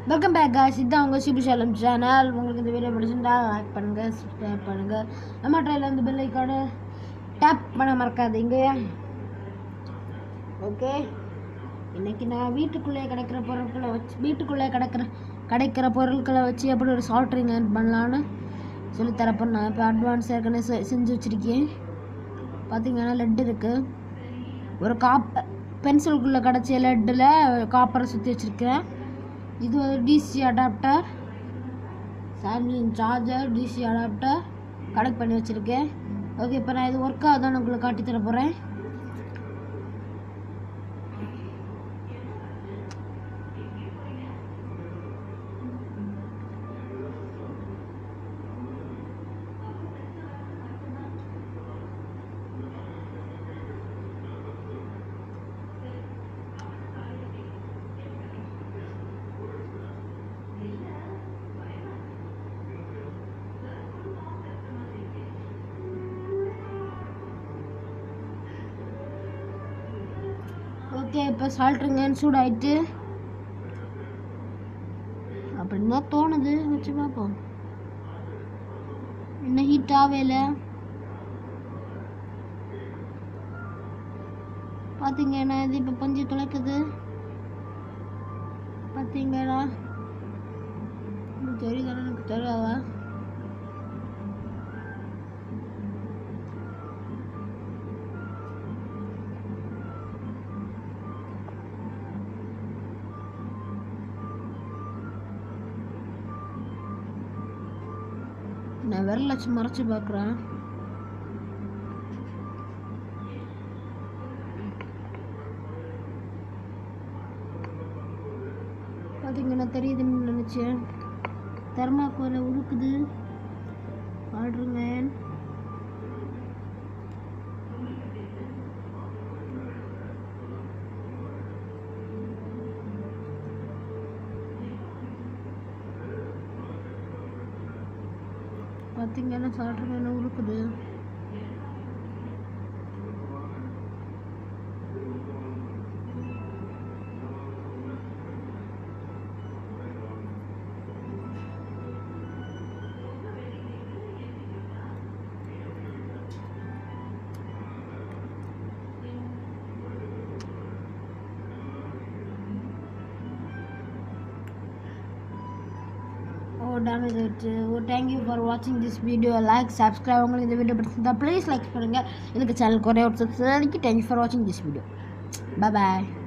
Welcome back guys. இதுதான் உங்கள் சிபிஷாலம் channel. உங்களுக்கு இந்த வீடியோ பிடிச்சிருந்தா லைக் பண்ணுங்கள், சப்ஸ்கிரைப் பண்ணுங்கள். நம்ம ட்ரையில் வந்து பெல் ஐக்கானை டேப் பண்ண மறக்காதீங்க. ஓகே, இன்றைக்கி நான் வீட்டுக்குள்ளே கிடைக்கிற பொருட்களை வச்சு எப்படி ஒரு சால்ட்ரிங் ஏர்ன் பண்ணலான்னு சொல்லித்தரப்போ நான் இப்போ அட்வான்ஸ் ஏற்கனவே செஞ்சு வச்சுருக்கேன். பார்த்தீங்கன்னா லெட் இருக்குது. ஒரு பென்சிலுக்குள்ளே கிடச்ச லெட்டில் காப்பரை சுற்றி வச்சுருக்கேன். இது ஒரு DC adapter, Samsung charger DC adapter connect பண்ணி வச்சுருக்கேன். ஓகே, இப்போ நான் இது ஒர்க் ஆகுதான்னு உங்களுக்கு காட்டி தர போகிறேன். ஓகே, இப்போ சால்ட்ரிங் சூடாயிட்டு அப்படின்னு தான் தோணுது. வச்சு பார்ப்போம். இன்னும் ஹீட் ஆகல. பார்த்தீங்கன்னா இது இப்போ பஞ்சு துளைக்குது. பார்த்தீங்கன்னா தெரியுதானே, எனக்கு தெரியாதா? நான் விரல் வச்சு மறைச்சு பார்க்குறேன். பார்த்தீங்கன்னா தெரியுதுன்னு நினச்சேன். தெர்மாக்கோலை உருக்குது. ஆர்டருங்க. பார்த்தீங்கன்னா சால்ட்ரிங் உருக்குது. Damage ஆயிடுச்சு. Thank you for watching this video. Like, subscribe. உங்களுக்கு இந்த வீடியோ பிடிச்சிருந்தா ப்ளீஸ் லைக் பண்ணுங்கள். எனக்கு சேனலுக்கு ஒரே ஒரு subscribe. Thank you for watching this video. Bye bye.